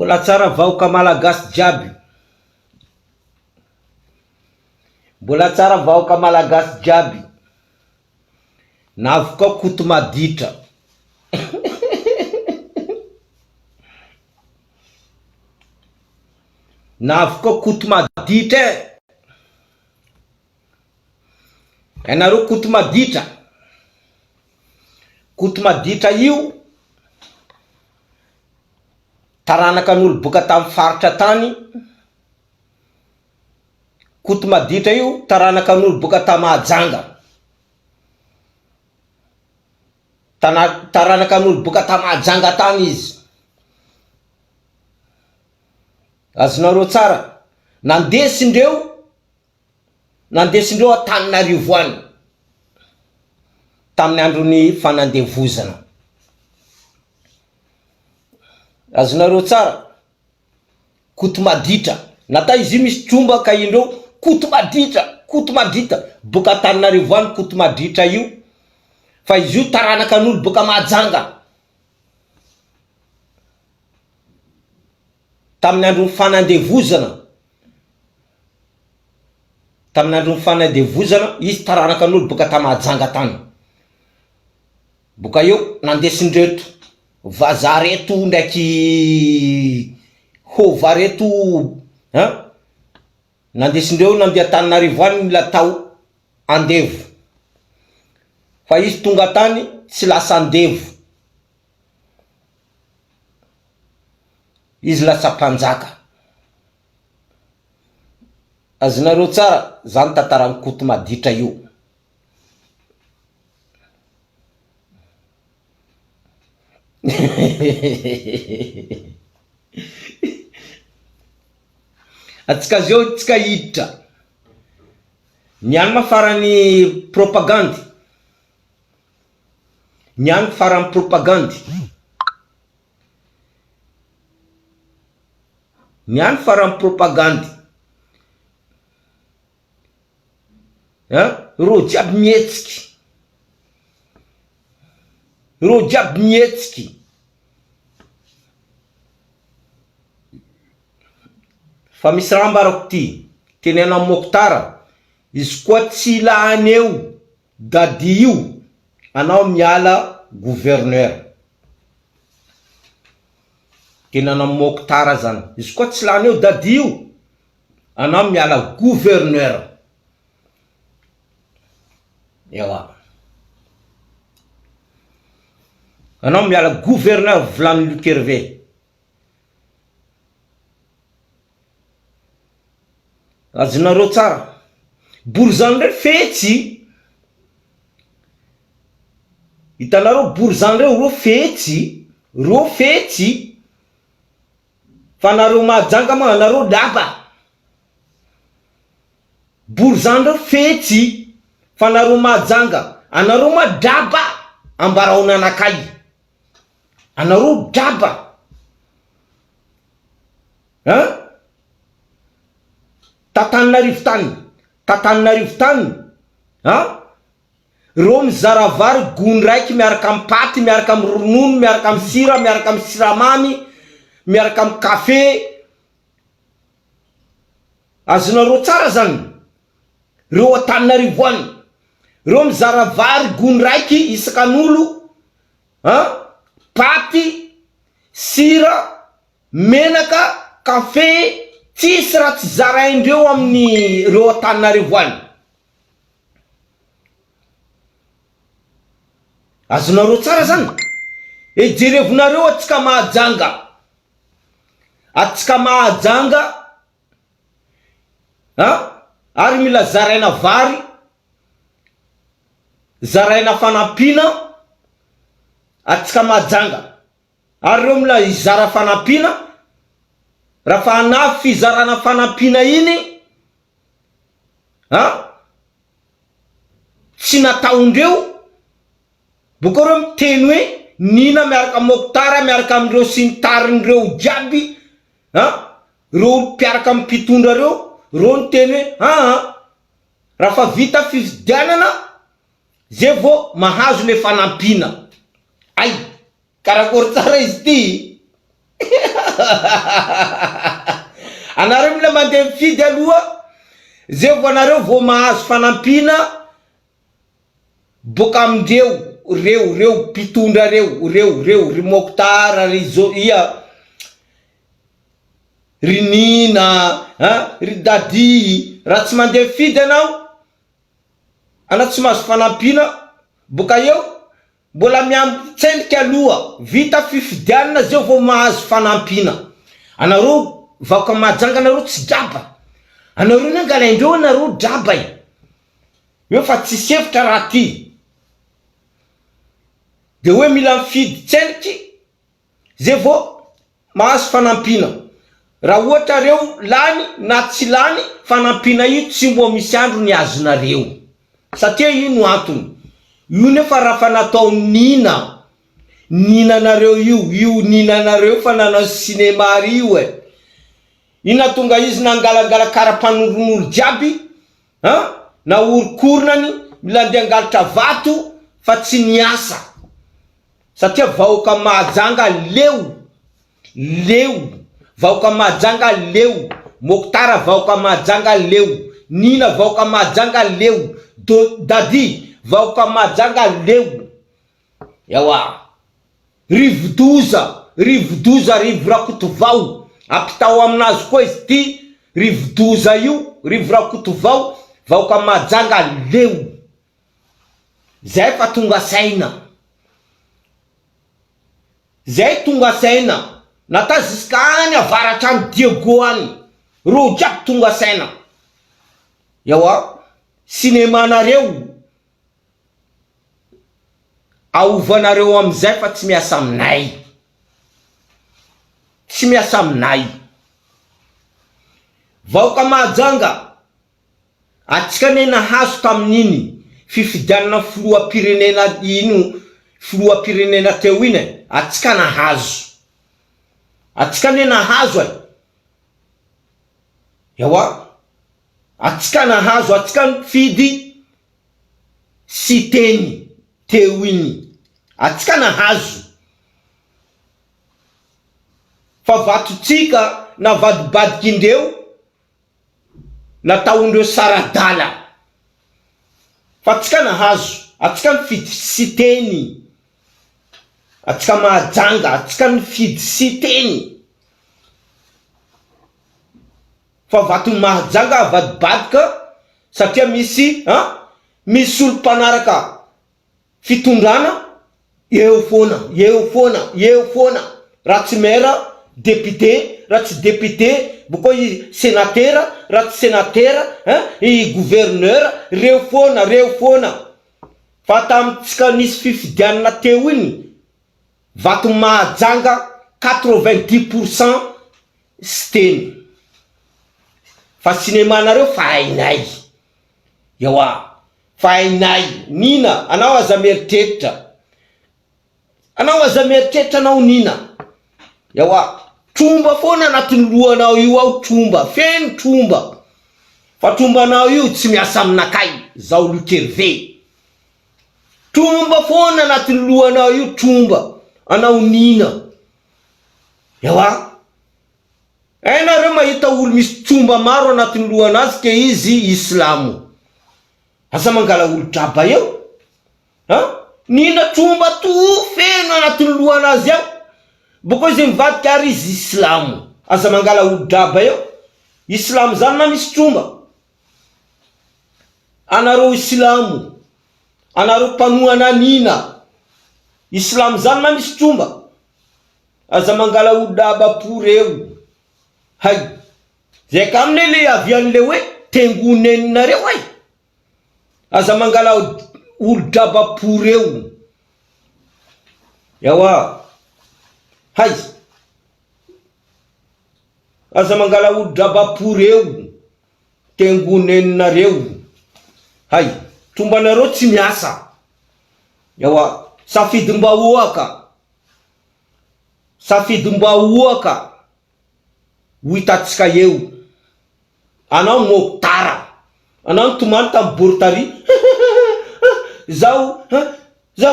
Mbola tsara vahoaka malagasy jiaby. Mbola tsara vahoaka malagasy jiaby. Navoka koto maditra. Navoka koto maditra. Enareo koto maditra. Koto maditra io taranakan'olo boka tamin'ny faritra tany. Koto maditra io taranakan'olo boka ta Mahajanga. Taranakan'olo boka ta Mahajanga tany izy. Azonareo tsara, nandesindreo Antananarivo any tamin'ny andron'ny fanandevozana. Azonareo tsara, koto maditra. Nata izy misy tromba ka indreo koto maditra boka Antananarivo any koto maditra io. Fa izy io taranakan'olo boka Mahajanga. Tamin'ny andron'ny fanandevozana, izy taranakan'olo boka ta Mahajanga tany. Boka eo nandesindreto vazareto ndraiky hovareto, nandesindreo nandeha Antananarivo any mila tao andevo. Fa izy tonga tany tsy lasa andevo, izy lasa mpanjaka. Azonareo tsara, zany tantaran'ny koto maditra io. Atsika zao tsika hiditra. Niany ma farany propagandy. Niany farany propagandy. Niany farany propagandy. Ro jiaby mihetsiky. Ro jiaby mihetsiky. Fa misy raha ambarako ty, tenena Mokotara, izy koa tsy ilany eo dady io, anao miala gouverneur. Tenena Mokotara zany, izy koa tsy ilany eo dady io, anao miala gouverneur. Ewa. Anao miala gouverneur volany Luc Hervé. Azonareo tsara, bory zany reo fetsy. Hitanareo bory zany reo fetsy. Fa nareo Mahajanga ma nareo daba. Bory zany reo fetsy. Fa nareo Mahajanga, anareo ma daba ambaraona anakay. Anareo daba. Tatananarivo tany. Reo mizara vary gony raiky miaraka amin'ny paty, miaraka amin'ny ronono, miaraka amin'ny sira, miaraka amin'ny siramamy, miaraka amin'ny kafe. Azonareo tsara zany. Reo Antananarivo any. Reo mizara vary gony raiky isakan'olo, paty, sira, menaka, kafe. Tsisy raha tsy zaraindreo amin'ny reo Antananarivo any. Azonareo tsara zany. Ejerevonareo atsika Mahajanga. Atsika Mahajanga. Ary mila zaraina vary. Zaraina fanampina. Atsika Mahajanga. Ary reo mila izara fanampina. Raha fa anafy fizarana fanampina iny, tsy nataondreo, boka reo miteny hoe nina miaraka Mokotara, miaraka amindreo sy ny tarin'ireo jiaby, reo mpiaraka amin'ny mpitondra reo, reo niteny hoe raha fa vita fifidianana, zay vao mahazo le fanampina. Ay, karakory tsara izy ty. Anareo mila mandeha mifidy aloha, zay vo anareo vo mahazo fanampina boka amindreo reo mpitondra reo ry Moktar ry Nina ry Dadi. Raha tsy mandeha mifidy anao tsy mahazo fanampina, boka eo mbola miambitsendrika aloha, vita fifidianana zay vo mahazo fanampina. Anareo vaoka Mahajanga, anareo tsy draba, anareo nangalaindreo, anareo draba io fa tsy sevitra raha ty. De hoe mila mifidy tsendriky zay vo mahazo fanampina. Raha ohatra reo lany na tsy lany, fanampina io tsy mbo misy andro ny azonareo, satria ino antony? Io nefa raha fa natao nina nareo io nina nareo fa nanao sinema io ina tonga izy nangalangala karapanon'olo jiaby na orokoronany mila andeha angalatra vato fa tsy niasa, satria vahoaka Mahajanga leo vahoaka Mahajanga leo, Moktar vahoaka Mahajanga leo, Nina vahoaka Mahajanga leo, Dadi vahoaka Mahajanga leo. Yawa rivodoza rivo Rakotovao apitao aminazy koa izy ty rivodoza io, rivo Rakotovao vahoaka Mahajanga leo. Zay fa tonga saina, nata ziskany avaratra any Diego any, ro jiaby tonga saina. Yawa sinema nareo aovanareo amizay fa tsy miasa aminay, vahoaka Mahajanga atsika ne nahazo tamin'iny fifidianana filoham-pirenena teo iny, atsika ne nahazo yawa atsika nahazo, atsika nifidy siteny teo iny, atsika nahazo. Fa vatotsika na vadibadikindreo nataondreo saradala, fa atsika nahazo, atsika nifidy siteny, atsika Mahajanga atsika nifidy siteny. Fa vato Mahajanga vadibadika satria misy olo mpanaraka fitondrana eo foana, raha tsy maire député, raha tsy député boka sénateur, raha tsy sénateur i gouverneur, reo foana. Fa tamitsika nisy fifidianana teo iny vato Mahajanga 90% siteny. Fa sinema nareo fa hainay, yawa fa hainay. Nina anao aza mieritreritra, anao Nina, yawa tromba foana anatin'ny lohanao io ao, tromba feno tromba, fa trombanao io tsy miasa aminakay zao Lukerve. Tromba foana anatin'ny lohanao io, tromba anao Nina, yawa. Nareo mahita olo misy tromba maro anatin'ny lohanazy ke izy islamo, asa mangala olo draba eo Nina tromba to feno anatin'ny lohanazy ao, boka izy mivadika ary izy islamo, asa mangala olo draba eo. Islamo zany na misy tromba? Anareo islamo, anareo mpanoana Nina, islamo zany na misy tromba? Aza mangala olo draba po reo. Hay zay ka amine le avian'le hoe tengonenareo aza mangala olo draba po reo. Yawa hay aza mangala olo draba po reo, tengonenareo. Hay trombanareo tsy miasa, yawa safidy mba oaka ho hitatsika eo. Anao Moktar, anao tomany tamin'ny Bortari zao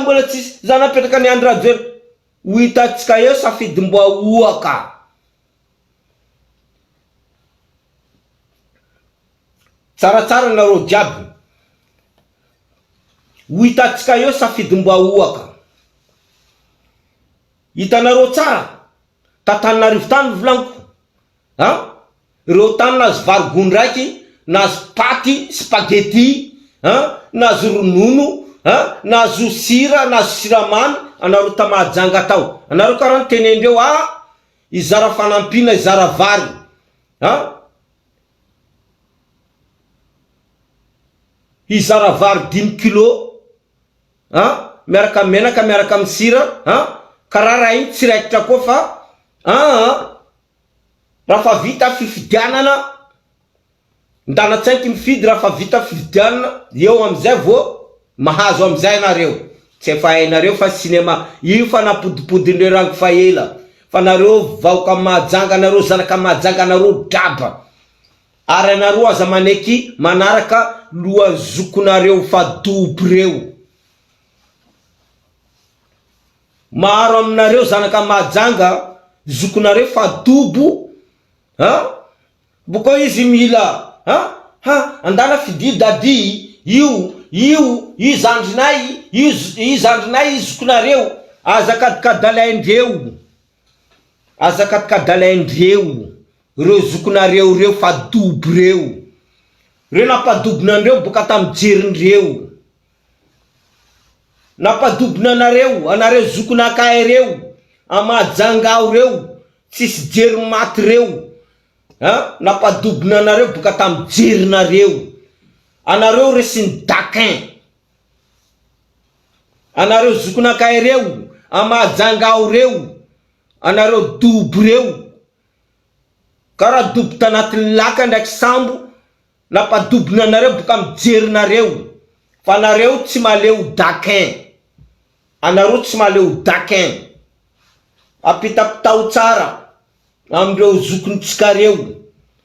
mbola tsisy, za napetraka ny andro radio, ho hitatsika eo safidy mba oaka. tsaratsara nareo jiaby, ho hitantsika eo safidy-mba ohaka. Hitanareo tsara Tantanarivo tany volaniko, reo tany nazo varigony raiky, nazo paty spaghetti, nazo ronono, nazo sira, nazo siramamy, anareo tamahajanga tao. Anareo karaha tenendreo, izara fanampina, izara vary, izara vary 5 kilo, miaraka menaka, miaraka amin'ny sira, karaha raha igny tsiraikitra koa fa raha fa vita fifidianana, ndanatsainky mifidy raha fa vita fifidianana, eo amizay vo mahazo amizay nareo. Tsy efa hainareo fa sinema io fa napodipodindreo rango fa ela, fa nareo vaoka mahajanga, nareo zanaka mahajanga, nareo draba. Ary anareo aza maneky manaraka loha zokonareo fa dobo reo. Maro aminareo zanaka mahajanga, zokonareo fa dobo, boko izy mila andala fidi dadi, io zandrinay, io zandrinay zokonareo, azakadikadalaindreo, azakadikadalaindreo, reo zokonareo reo fa dobo reo. Reo napadobonandreo boka tamjerindreo, napadobona anareo, anareo zokonakay reo, amajangao reo, tsisy jery maty reo, napadobona anareo boka tamjerinareo. Anareo resiny dakin, anareo zokonakay reo, amajangao reo, anareo dobo reo, karaha dobo tanatin'ny laka ndraiky sambo, napadobona anareo boka amjerinareo. Fa anareo tsy maleo dakin, anareo tsy maleo dakin. Apitapitao tsara amindreo zokontsika reo.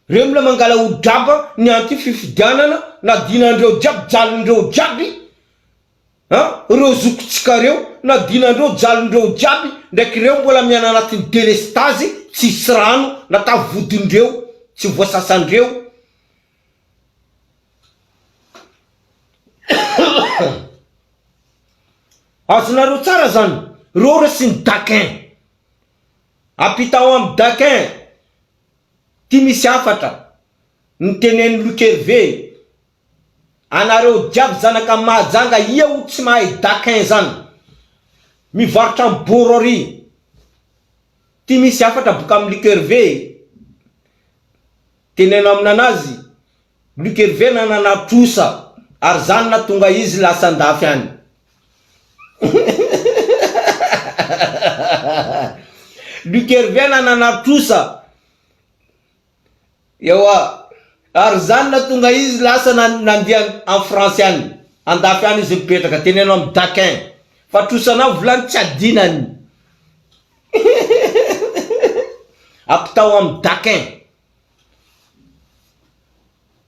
Reo mila mangala odraba ny anty fifidianana, na dinandreo jiaby, jalindreo jiaby, reo zokontsika reo, na dinandreo jalindreo jiaby, ndraiky reo mbola miana anatin'ny delestazy, tsisy rano, natavodindreo, tsy voasasandreo. Azonareo tsara zany, reo resiny dakin. Apitao amin'ny dakin, ty misy afatra, niteneny Luc Hervé, anareo jiaby zanaka mahajanga, io tsy mahay dakin zany, mivarotra amin'ny borori. Ty misy afatra boka amin'ny Luc Hervé, tenena aminanazy, Luc Hervé nanana trosa, ary zany natonga izy lasa andafy any. Luc Hervé nanana trosa, ewa, ary zany natonga izy lasa nandeha en France any, andafy any izy mipetraka, tenena amin'ny dakin, fa trosanao volany tsy adinany. Apitao amin'ny dakin,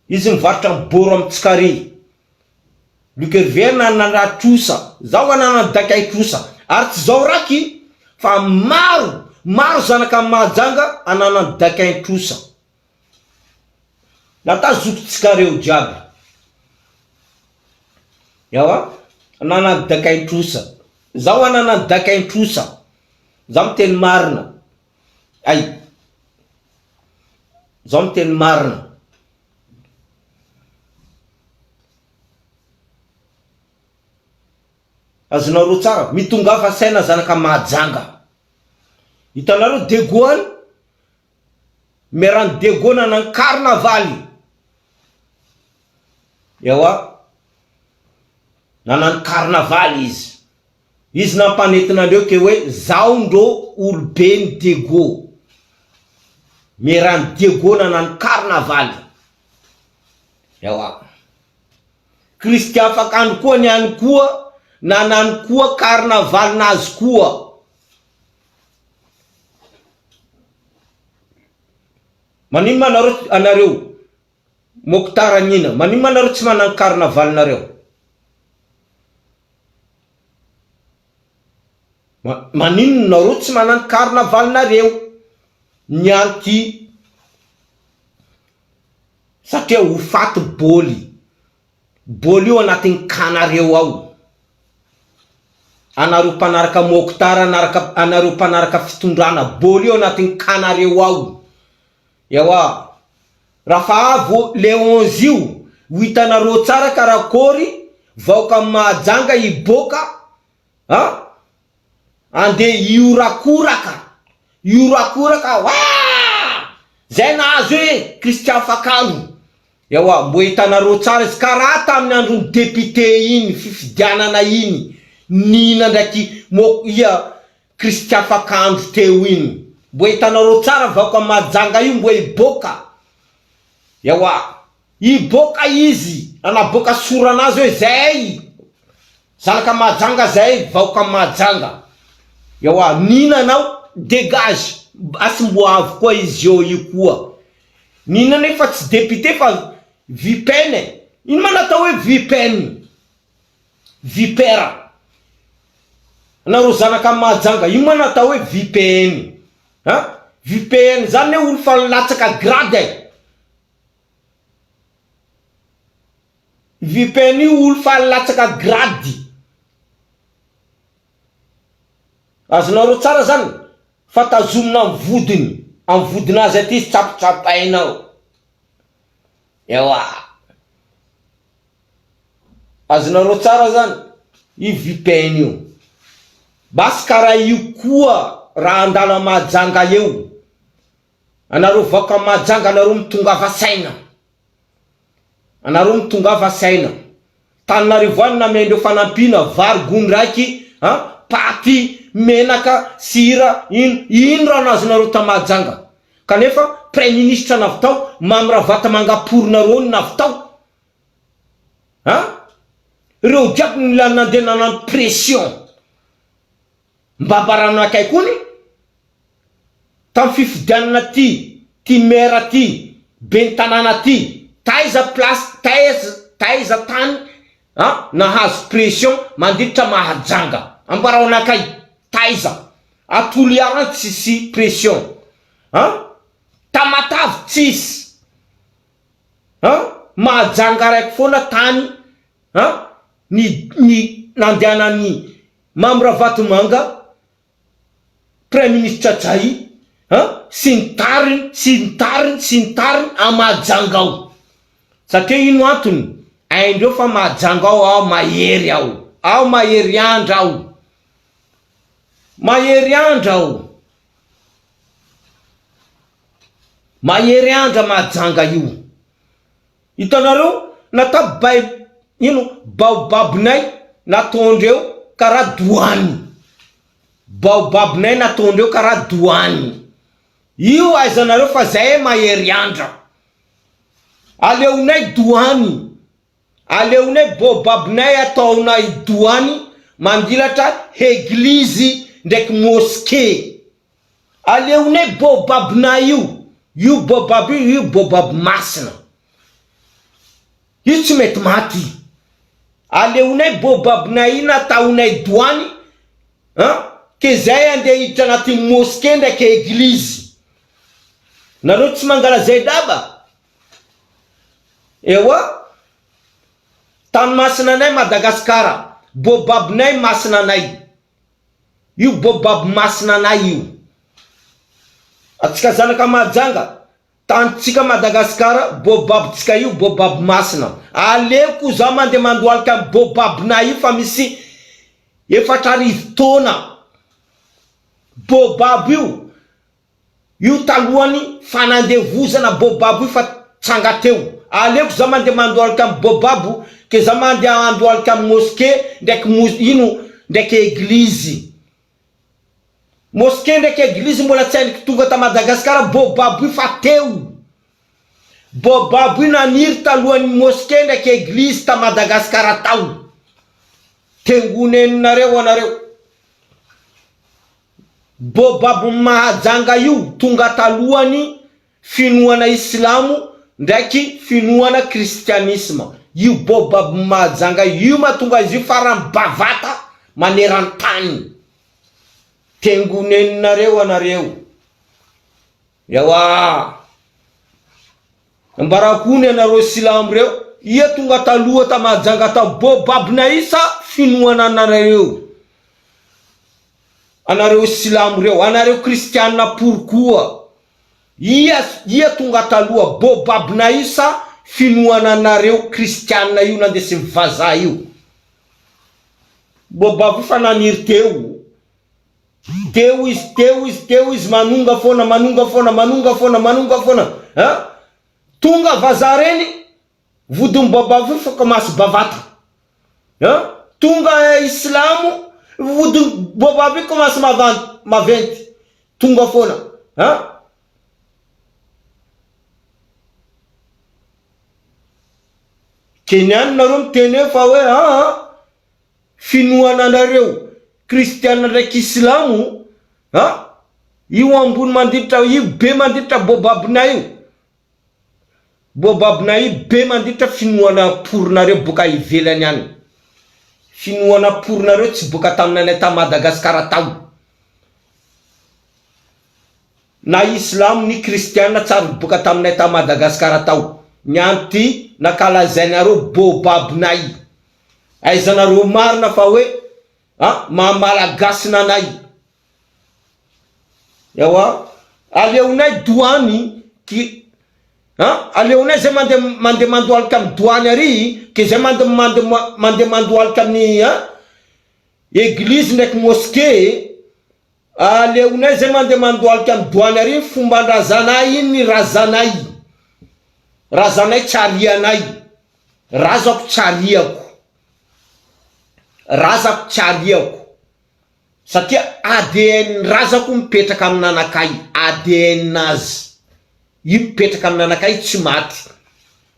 izy mivarotra miboro amin'ny tsikary. Luc Hervé nanana trosa, zao anana dakin trosa, ary tsy zao raky, fa maro zanaka mahajanga anana dakin trosa. Nata zokontsika reo jiaby, yawa, anana dakin trosa, zao anana dakin trosa, zao miteny marina, ay, zao miteny marina. Azonareo tsara, mitongafa saina zanaka mahajanga. Hitanareo Dego any, merany Dego nanany karnavaly, ewa, nanany karnavaly izy nampanentinandreo ke hoe zao ndro olobeny Dego. Merany Dego nanany karnavaly, ewa. Christian Fakano koa niany koa, nanany koa karnavaly nazy koa. Manino ma anareo Mokhtar Agnina, manino ma anareo tsy manany karnavaly nareo? Manino nareo tsy manany karnavaly nareo? Nianty satria ho faty boly io anatin'ny kanareo ao. Anareo mpanaraka mokotara, anareo mpanaraka fitondrana, boly io anatin'ny kanareo ao. Ewa, rafa avo le 11 io, ho hitanareo tsara karakory, vaoka Mahajanga iboka, ande iorakoraka, zay nahazo hoe Christian Fakalo. Ewa, mbo hitanareo tsara izy karaha tamin'ny andron'ny député iny, fifidianana iny, Nina ndraiky Christian Fakalo teo iny. Mbo hitanareo tsara vaoka Mahajanga io mbo iboka. Ewa, iboka izy, anaboka soranazy hoe zay zanaka Mahajanga zay, vaoka Mahajanga. Ewa, Nina nao dégage, asy mbo avy koa izy io koa. Nina nefa tsy député fa vipene. Ino manatao hoe vipene? Vipera. Anareo zanaka Mahajanga, ino manatao hoe vipene? VPN zany olo fa latsaka grade. VPN io olo fa latsaka grade. Azonareo tsara zany fa tazomina amin'ny vodiny azy aty tsapotsapainao. Ewa, azonareo tsara zany i VPN io. Basi karaha io koa raha andala Mahajanga eo. Anareo vaoka Mahajanga, anareo mitongava saina. Tananarivo any namendreo fanampina, vary gony raiky, paty, menaka, sira, ino raha nazonareo ta Mahajanga. Kanefa premier ministre navitao, Mamravata Mangaporinareo navitao. Reo jiaby nandeha nanano pression mbabarano akay kony tam fifidianana ty mera ty bentanana ty taiza place taiza tany nahazo pression manditra Mahajanga ambarao akay taiza atoliara tsisy pression tamatavy tsisy Mahajanga raiky foana tany ni nandehanany Mamravata Manga Premier Ministre Jai, sintariny a Mahajanga ao. Satria ino antony? Aindreo fa Mahajanga ao mahery ao. Ao mahery andra ao. Mahery andra Mahajanga io. Hitanareo natabay baobabinay natondreo karaha douane. Baobabinay natondreo karaha douane. Io aizanareo fa zay mahery andra. Aleonay douane. Aleonay baobabinay ataonay douane mandilatra église ndraiky mosquée. Aleonay baobabinay io baobab masina. Io tsy mety maty. Aleonay baobabinay nataonay douane, ke zay andeha hiditra anaty mosquée ndraiky église. Nareo tsy mangala zay daba. Ewa, tany masinanay Madagasikara, baobabinay masinanay. Io baobab masinanay io. Atsika zanaka Mahajanga, tantsika Madagasikara, baobabitsika io baobab masina. Aleko za mandeha mandohalika baobabinay io fa misy 4 taona. Baobab io talohany fanandevozana baobab io fa tsanga teo. Aleko za mandeha mandohalika baobab ke za mandeha andohalika mosquée ndraiky église. Mosquée ndraiky église mbola tsy hainiko tonga ta Madagasikara, baobab io fa teo. Baobab io naniry talohany mosquée ndraiky église ta Madagasikara tao. Tengonenareo anareo. Baobab Mahajanga io tonga talohany finoana islamo ndraiky finoana kristianisme. Io baobab Mahajanga io matonga izy io farany bavata manerantany. Tengonenareo anareo. Yawa. Ambarakony anareo silamo reo, ia tonga taloha tamajanga ta bobabina isa finoana anareo. Anareo silamo reo, anareo kristianina pourquoi? Ia tonga taloha bobabina isa finoana anareo kristianina io nandesy mivaza io. Bobabu fa naniry teo izy manonga fona ha? Tonga vaza reny vodiny bobabu fa komasy bavata ha? Tonga islamo vodiny bobabu komasy maventy tonga fona ha? Kenyani nareo miteny fa hoe finoana anareo kristiana ndraiky islamo ha? Io ambony manditra, io be manditra bobabina io. Bobabina io be manditra finoana porinareo boka ivelany any. Finoana porinareo tsy boka taminanay ta Madagasikara tao. Na islamo ni kristiana tsary boka taminay ta Madagasikara tao. Nyanty nakalazainareo bobabina io. Aizanareo marina fa hoe mamalagasy nanay. Yawa aleonay douane ki aleonay zay mande mandoalika amin'ny douane ary ke zay mande mandoalika amin'ny église ndraiky mosquée. Aleonay zay mande mandoalika amin'ny douane ary fomban-drazanay iny razanay. Razanay tsarianay. Razako tsariako. Razako tsariako. Satria ADN razako mipetraka aminanakay. ADN nazy io mipetraka aminanakay tsy maty.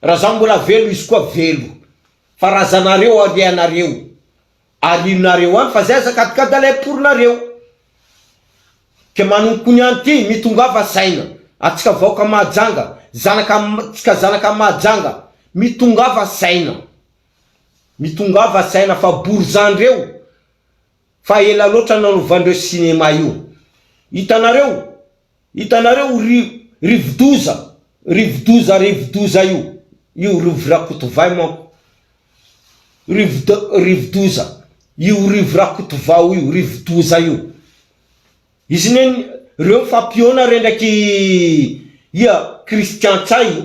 Raha zaho mbola velo izy koa velo. Fa razanareo arianareo. Arinareo any fa zay azakadikadalay porinareo. Ke manonkony anty mitongava saina. Atsika vaoka mahajanga. Tsika zanaka mahajanga. Mitongava saina. Mitongava saina fa borzandreo. Fa ela loatra nanovandreo sinema io. Hitanareo rivodoza io. Io rivrakotovay manko. Rivodoza. Io rivrakotovao io, rivodoza io. Izy neny reo fampiona rendraky Christian Tsay,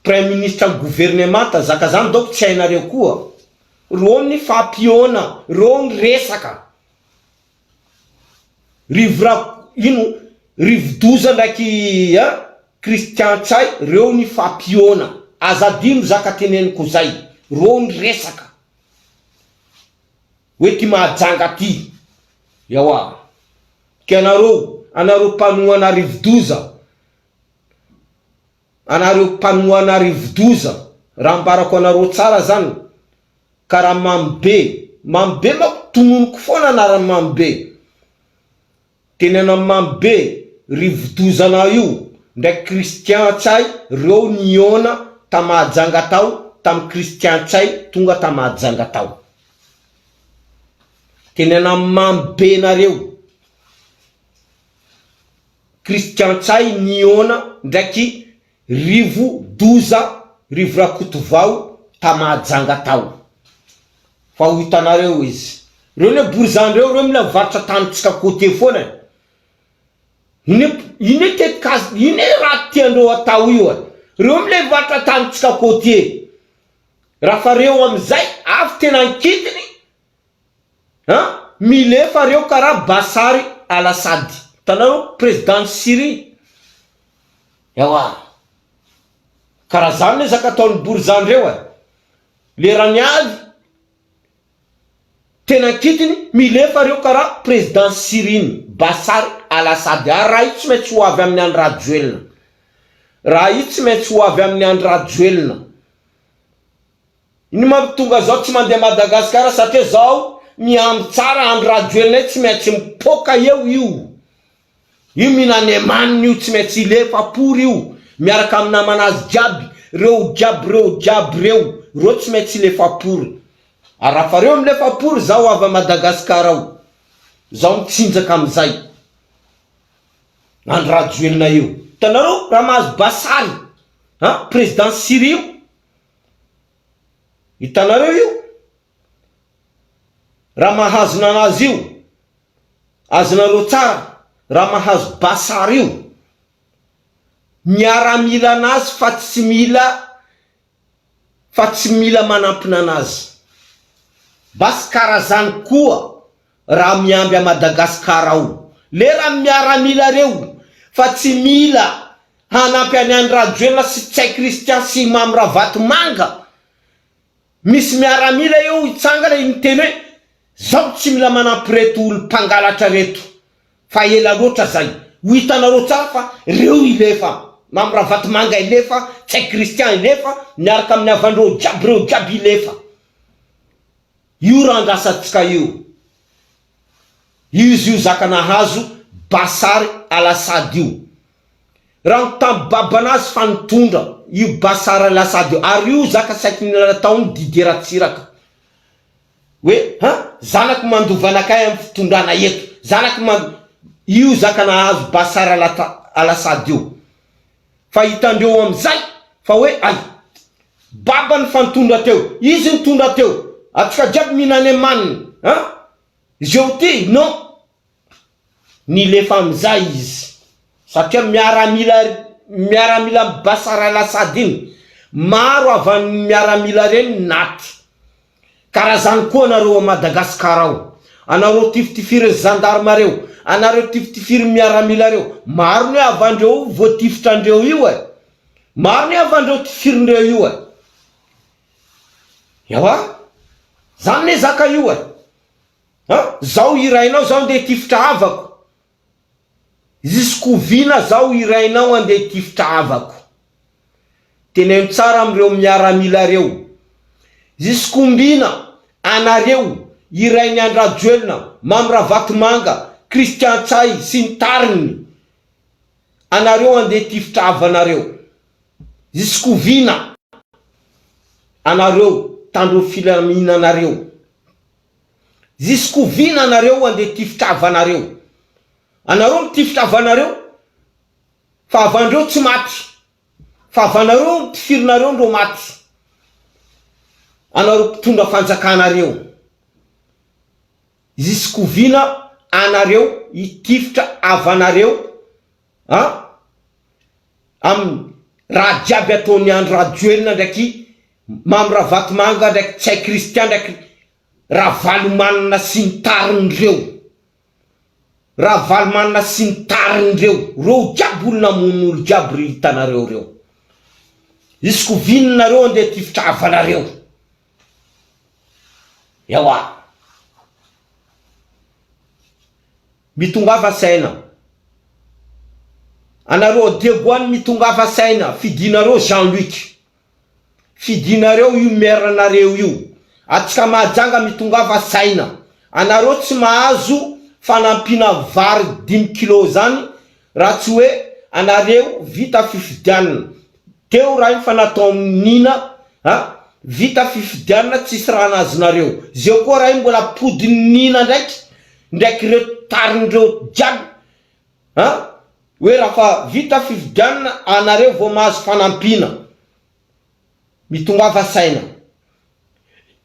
Prime Ministre gouvernemanta zaka zany doko tsy hainareo koa. Reo ny fampiona, reo ny resaka. Rivodoza ndraiky Christian Tsay, reo ny fampiona. Azadino zaka teneniko zay. Reo ny resaka. Hoe ty mahajanga ty. Yawa. Ke anareo panoana rivodoza. Anareo panoana rivodoza. Raha mbarako anareo tsara zany. Kara mambe matononoko foana anara mambe. Tenena mambe rivodozana io. Ndraiky Christian Tsay reo niona ta mahajanga tao. Tam Christian Tsay tonga ta mahajanga tao. Tenena mambe nareo. Christian Tsay niona ndraiky rivodoza rivrakotovao ta mahajanga tao. Fa ho hitanareo izy. Reo ne borzandreo reo mila varitra tanitsika kote foana. Ine raha tiandreo atao io. Reo mila varitra tanitsika kote. Raha fa reo amizay avy tena ankitiny. Milefa reo kara Bashar al-Assad. Tanareo président Syrie. Yawa. Kara zany zaka ataon'ny borzandreo. Lerany avy tena kitiny milefa reo kara président Syrie Bashar al-Assad. Raha io tsy maintsy ho avy amin'ny andro rajoelina. Raha io tsy maintsy ho avy amin'ny andro rajoelina. Iny mampitonga zao tsy mandeha Madagasikara satria zao miamby tsara andro rajoelina tsy maintsy mipoka eo io. Io minanemaniny io tsy maintsy ilefa pory io. Miaraka amina manazy jiaby. Reo jiaby reo. Reo tsy maintsy ilefa pory. Arafa reo milefa pory zao avy Madagasikara ao. Zao mitsinjaka amizay. Andro rajoelina io. Tanareo raha mahazo Bashar. président Syrie hitanareo io raha mahazo nanazy io azonareo tsara raha mahazo Basara io miaramila anazy fa tsy mila manampina anazy bas karazany koa raha miamby a Madagasikara ao le raha miaramila reo fa tsy mila hanampy any Andradjoelina sy Tsay Christian sy Mamy Ravatomanga misy miaramila eo itsangana inteny hoe zao tsy mila manampy reto olo mpangalatra reto fa ela loatra zay ho hitanareo tsara fa reo ilefa Mamy Ravatomanga ilefa Tsay Christian ilefa miaraka amin'ny avandreo jiaby reo jiaby ilefa io raha andrasantsika io izy io zaka nahazo Basara Al-Assad io raha tam babanazy fa nitondra io Basara Al-Assad io ary io zaka saiky nataony Didier Ratsiraka hoe zanako mandovanakay amin'ny fitondrana eto zanako io zaka nahazo Basara Al-Assad io fa hitandreo amizay fa hoe ay baba ny fantondra teo izy nitondra teo atsika jiaby minane maniny zeo ty non nilefa amizay izy satria miaramila Basara Al-Assad iny maro avany miaramila reny naty karazany koa anareo a Madagasikara ao anareo tifitifiry gendarme reo anareo tifitifiry miaramila reo maro ny avandreo voatifitrandreo io maro ny avandreo tifirindreo io yawa zany ne zaka io zao irainao zao nde tifitra havako ziskoviana zao irainao ande tifitra havako teneno tsara amreo miaramila reo ziskombina anareo irainy Andradjoelina Mamy Ravatomanga Christian Tsay sy ny tariny anareo ande tifitra havanareo ziskoviana anareo tandro filamina anareo ziskoviana anareo ande tifitra havanareo anareo mitifitra havanareo fa avandreo tsy maty fa avanareo mitifirinareo ndro maty anareo mpitondra fanjakanareo ziskoviana anareo itifitra havanareo amin'ny raha jiaby ataony Andradjoelina ndraiky Mamy Ravatomanga ndraiky Tsay Christian ndraiky Ravalomanina sy ny tarin'ireo Ravalomanina sy ny tarin'ireo reo jiaby olona mon'olo jiaby hitanareo reo ziskovinanareo ande tifitra havanareo yawa mitongava saina anareo Deboine mitongava saina fidinareo Jean-Luc fidinareo io meranareo io atsika mahajanga mitongava saina anareo tsy mahazo fanampina vary 10 kilo zany raha tsy hoe anareo vita fifidianana teo raha iny fa natao nina vita fifidianana tsisy raha nazonareo zeo koa raha iny mbola podiny nina ndraiky reo tarin'ireo jiaby hoe raha fa vita fifidianana anareo vao mahazo fanampina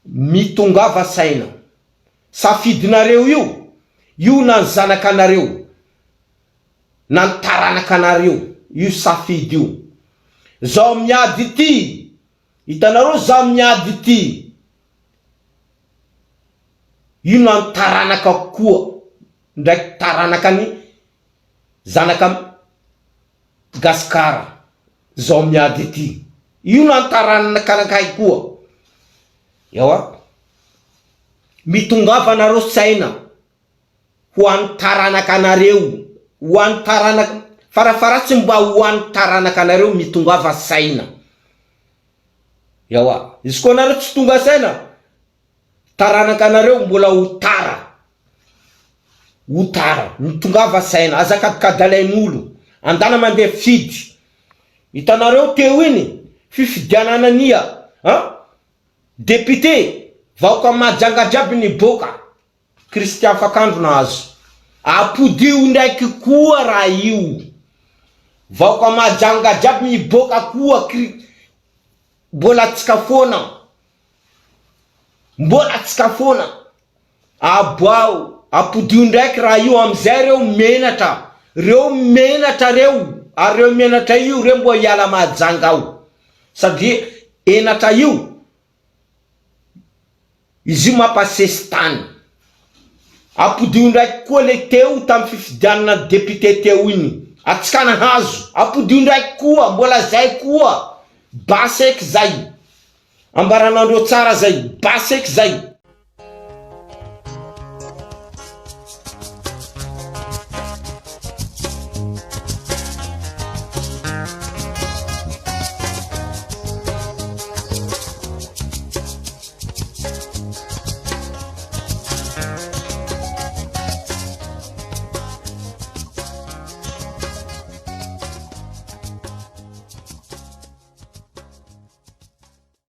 mitongava saina safidinareo io na ny zanakanareo na ny taranakanareo io safidy io zao miady ity hitanareo zao miady ity io na ny taranaka koa ndraiky taranaka ny zanaka Gasikara zao miady ity io na ny taranakay koa yawa mitongava nareo saina ho an'ny taranakanareo ho an'ny taranaka farafaratsy mba ho an'ny taranakanareo mitongava saina yawa izy koa nareo tsy tonga saina taranakanareo mbola ho tara mitongava saina azakadikadalain'olo andana mandeha fidy hitanareo teo iny fifidianana nia député vaoka majanga jiaby ni boka Christian Fakandro nahazo apodio ndraiky koa raha io vaoka majanga jiaby miboka koa mbola tsikafona aboao apodio ndraiky raha io amizay reo menatra ary reo menatra io reo mbo hiala majanga ao sady enatra io izy io mampasesy tany apodio ndraiky koa le teo tamy fifidianana député teo iny atsikana hazo apodio ndraiky koa mbola zay koa baseky zay ambaranandreo tsara zay baseky zay